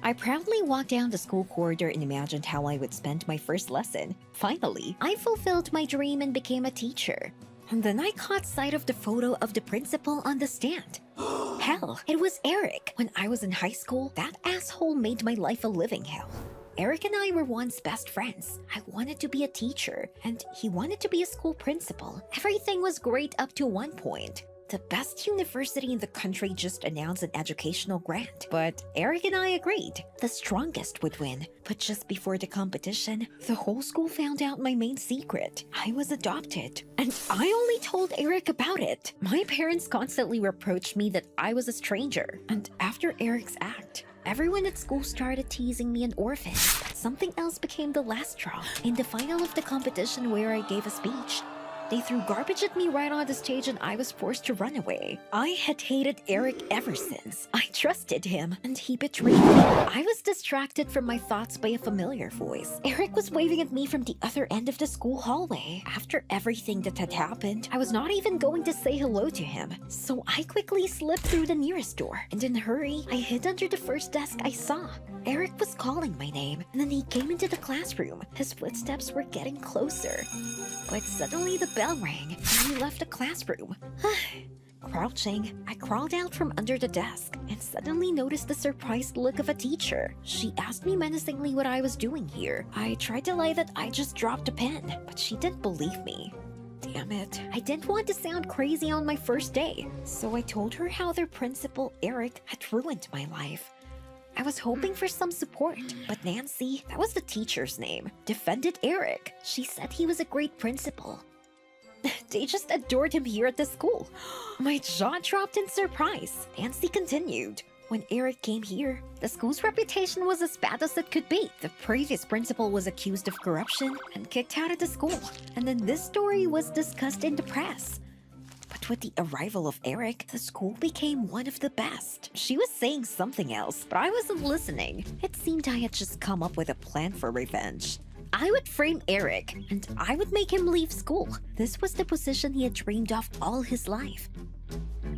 I proudly walked down the school corridor and imagined how I would spend my first lesson. Finally, I fulfilled my dream and became a teacher. And then I caught sight of the photo of the principal on the stand. Hell, it was Eric. When I was in high school, that asshole made my life a living hell. Eric and I were once best friends. I wanted to be a teacher, and he wanted to be a school principal. Everything was great up to one point. The best university in the country just announced an educational grant, but Eric and I agreed the strongest would win. But just before the competition, the whole school found out my main secret. I was adopted, and I only told Eric about it. My parents constantly reproached me that I was a stranger, and after Eric's act, everyone at school started teasing me an orphan. But something else became the last straw. In the final of the competition where I gave a speech, they threw garbage at me right on the stage and I was forced to run away. I had hated Eric ever since. I trusted him and he betrayed me. I was distracted from my thoughts by a familiar voice. Eric was waving at me from the other end of the school hallway. After everything that had happened, I was not even going to say hello to him. So I quickly slipped through the nearest door, and in a hurry, I hid under the first desk I saw. Eric was calling my name, and then he came into the classroom. His footsteps were getting closer. But suddenly the bell rang, and he left the classroom. Crouching, I crawled out from under the desk and suddenly noticed the surprised look of a teacher. She asked me menacingly what I was doing here. I tried to lie that I just dropped a pen, but she didn't believe me. Damn it. I didn't want to sound crazy on my first day, so I told her how their principal, Eric, had ruined my life. I was hoping for some support, but Nancy, that was the teacher's name, defended Eric. She said he was a great principal. They just adored him here at the school. My jaw dropped in surprise. Nancy continued. When Eric came here, the school's reputation was as bad as it could be. The previous principal was accused of corruption and kicked out of the school. And then this story was discussed in the press. But with the arrival of Eric, the school became one of the best. She was saying something else, but I wasn't listening. It seemed I had just come up with a plan for revenge. I would frame Eric, and I would make him leave school. This was the position he had dreamed of all his life.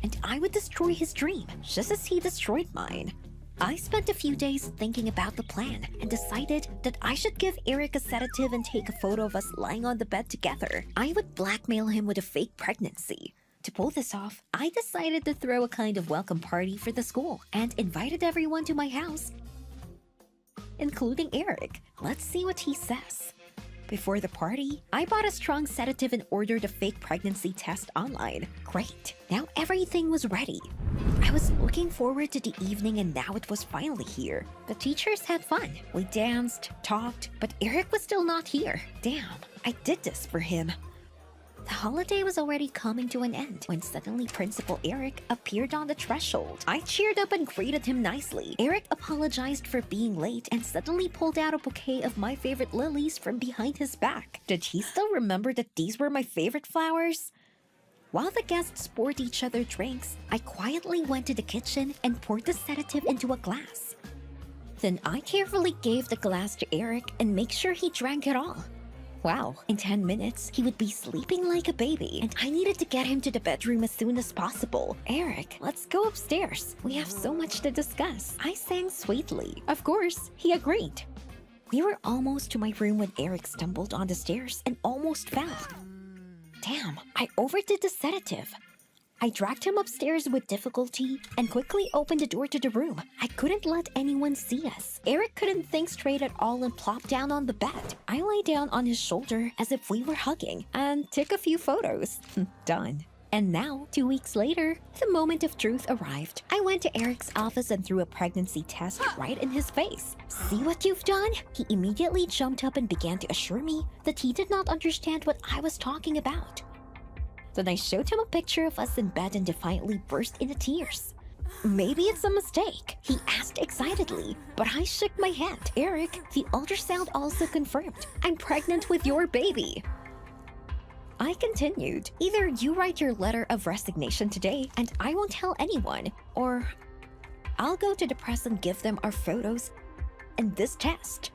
And I would destroy his dream, just as he destroyed mine. I spent a few days thinking about the plan and decided that I should give Eric a sedative and take a photo of us lying on the bed together. I would blackmail him with a fake pregnancy. To pull this off, I decided to throw a kind of welcome party for the school and invited everyone to my house, including Eric. Let's see what he says. Before the party, I bought a strong sedative and ordered a fake pregnancy test online. Great, now everything was ready. I was looking forward to the evening and now it was finally here. The teachers had fun. We danced, talked, but Eric was still not here. Damn, I did this for him. The holiday was already coming to an end when suddenly Principal Eric appeared on the threshold. I cheered up and greeted him nicely. Eric apologized for being late and suddenly pulled out a bouquet of my favorite lilies from behind his back. Did he still remember that these were my favorite flowers? While the guests poured each other drinks, I quietly went to the kitchen and poured the sedative into a glass. Then I carefully gave the glass to Eric and made sure he drank it all. Wow, in 10 minutes, he would be sleeping like a baby, and I needed to get him to the bedroom as soon as possible. Eric, let's go upstairs. We have so much to discuss. I sang sweetly. Of course, he agreed. We were almost to my room when Eric stumbled on the stairs and almost fell. Damn, I overdid the sedative. I dragged him upstairs with difficulty and quickly opened the door to the room. I couldn't let anyone see us. Eric couldn't think straight at all and plopped down on the bed. I lay down on his shoulder as if we were hugging and took a few photos. Done. And now, 2 weeks later, the moment of truth arrived. I went to Eric's office and threw a pregnancy test right in his face. See what you've done? He immediately jumped up and began to assure me that he did not understand what I was talking about. Then I showed him a picture of us in bed and defiantly burst into tears. Maybe it's a mistake, he asked excitedly, but I shook my head. Eric, the ultrasound also confirmed. I'm pregnant with your baby. I continued. Either you write your letter of resignation today and I won't tell anyone, or I'll go to the press and give them our photos and this test.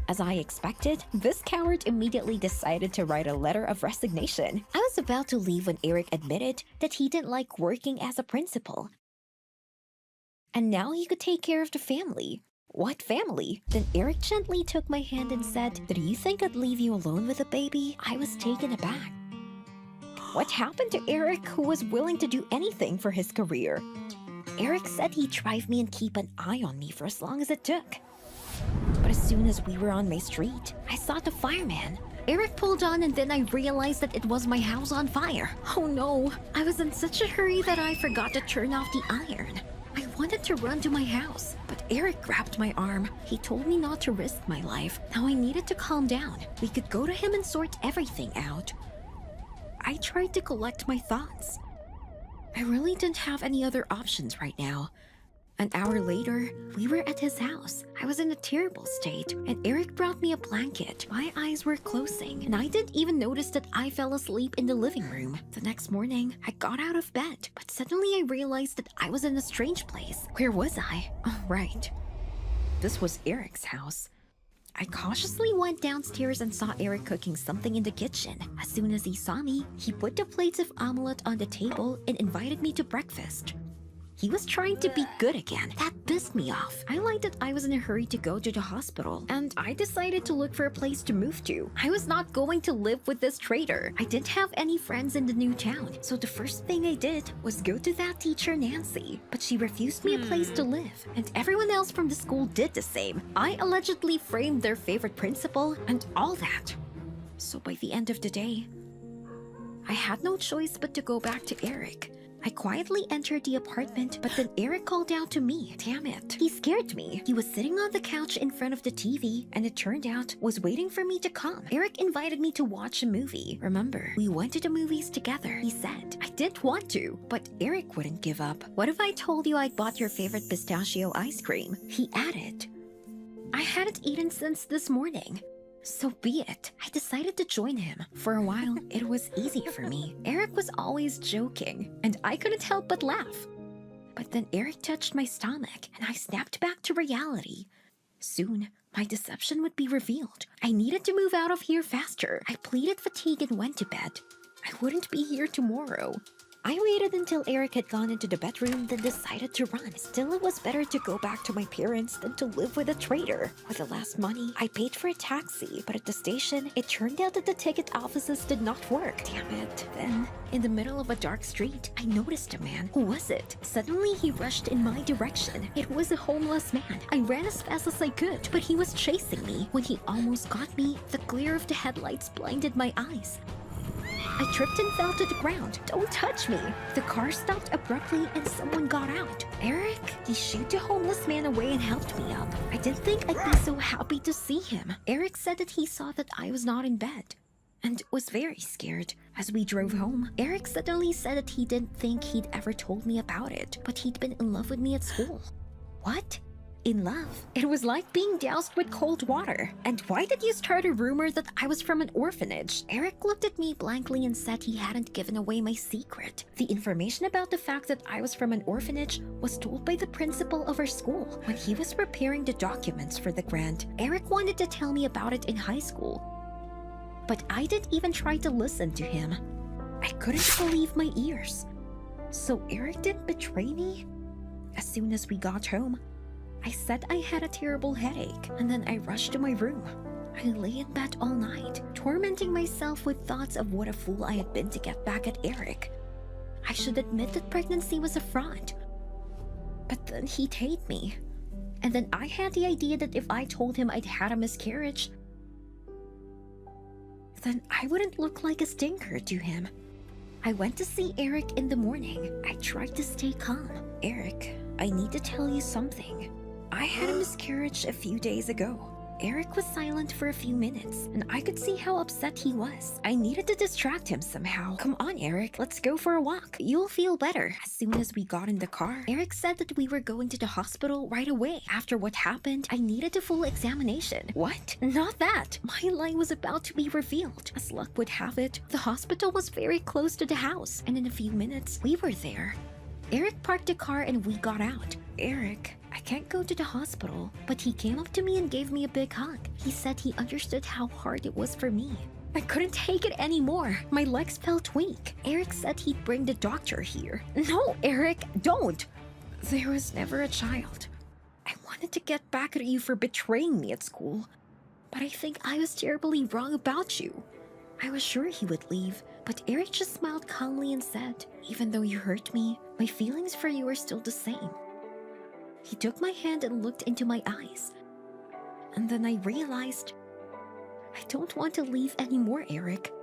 As I expected, this coward immediately decided to write a letter of resignation. I was about to leave when Eric admitted that he didn't like working as a principal. And now he could take care of the family. What family? Then Eric gently took my hand and said, "Did you think I'd leave you alone with a baby?" I was taken aback. What happened to Eric, who was willing to do anything for his career? Eric said he'd drive me and keep an eye on me for as long as it took. But as soon as we were on my street, I saw the fireman. Eric pulled on and then I realized that it was my house on fire. Oh no, I was in such a hurry that I forgot to turn off the iron. I wanted to run to my house, but Eric grabbed my arm. He told me not to risk my life. Now I needed to calm down. We could go to him and sort everything out. I tried to collect my thoughts. I really didn't have any other options right now. An hour later, we were at his house. I was in a terrible state, and Eric brought me a blanket. My eyes were closing, and I didn't even notice that I fell asleep in the living room. The next morning, I got out of bed, but suddenly I realized that I was in a strange place. Where was I? Oh, right. This was Eric's house. I cautiously went downstairs and saw Eric cooking something in the kitchen. As soon as he saw me, he put the plates of omelette on the table and invited me to breakfast. He was trying to be good again. That pissed me off. I lied that I was in a hurry to go to the hospital, and I decided to look for a place to move to. I was not going to live with this traitor. I didn't have any friends in the new town, so the first thing I did was go to that teacher Nancy. But she refused me a place to live, and everyone else from the school did the same. I allegedly framed their favorite principal and all that. So by the end of the day, I had no choice but to go back to Eric. I quietly entered the apartment, but then Eric called out to me. Damn it. He scared me. He was sitting on the couch in front of the TV, and it turned out was waiting for me to come. Eric invited me to watch a movie. Remember, we went to the movies together, he said. I didn't want to, but Eric wouldn't give up. What if I told you I'd bought your favorite pistachio ice cream? He added. I hadn't eaten since this morning. So be it. I decided to join him. For a while, it was easy for me. Eric was always joking, and I couldn't help but laugh. But then Eric touched my stomach, and I snapped back to reality. Soon, my deception would be revealed. I needed to move out of here faster. I pleaded fatigue and went to bed. I wouldn't be here tomorrow. I waited until Eric had gone into the bedroom, then decided to run. Still, it was better to go back to my parents than to live with a traitor. With the last money, I paid for a taxi, but at the station, it turned out that the ticket offices did not work. Damn it. Then, in the middle of a dark street, I noticed a man. Who was it? Suddenly, he rushed in my direction. It was a homeless man. I ran as fast as I could, but he was chasing me. When he almost got me, the glare of the headlights blinded my eyes. I tripped and fell to the ground. Don't touch me. The car stopped abruptly and someone got out. Eric? He shooed the homeless man away and helped me up. I didn't think I'd be so happy to see him. Eric said that he saw that I was not in bed and was very scared. As we drove home, Eric suddenly said that he didn't think he'd ever told me about it, but he'd been in love with me at school. What? In love? It was like being doused with cold water. And why did you start a rumor that I was from an orphanage? Eric looked at me blankly and said he hadn't given away my secret. The information about the fact that I was from an orphanage was told by the principal of our school. When he was preparing the documents for the grant, Eric wanted to tell me about it in high school. But I didn't even try to listen to him. I couldn't believe my ears. So Eric didn't betray me? As soon as we got home, I said I had a terrible headache, and then I rushed to my room. I lay in bed all night, tormenting myself with thoughts of what a fool I had been to get back at Eric. I should admit that pregnancy was a fraud. But then he'd hate me. And then I had the idea that if I told him I'd had a miscarriage, then I wouldn't look like a stinker to him. I went to see Eric in the morning. I tried to stay calm. Eric, I need to tell you something. I had a miscarriage a few days ago. Eric was silent for a few minutes, and I could see how upset he was. I needed to distract him somehow. Come on, Eric, let's go for a walk. You'll feel better. As soon as we got in the car, Eric said that we were going to the hospital right away. After what happened, I needed a full examination. What? Not that. My lie was about to be revealed. As luck would have it, the hospital was very close to the house, and in a few minutes, we were there. Eric parked the car and we got out. Eric, I can't go to the hospital, but he came up to me and gave me a big hug. He said he understood how hard it was for me. I couldn't take it anymore. My legs felt weak. Eric said he'd bring the doctor here. No, Eric, don't. There was never a child. I wanted wanted to get back at you for betraying me at school. But I think I was terribly wrong about you. I was sure he would leave, but Eric just smiled calmly and said, even though you hurt me, my feelings for you are still the same. He took my hand and looked into my eyes. And then I realized, I don't want to leave anymore, Eric.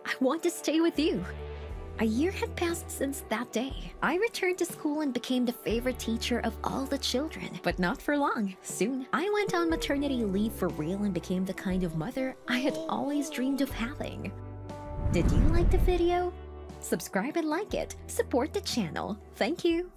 I want to stay with you. A year had passed since that day. I returned to school and became the favorite teacher of all the children. But not for long. Soon, I went on maternity leave for real and became the kind of mother I had always dreamed of having. Did you like the video? Subscribe and like it. Support the channel. Thank you.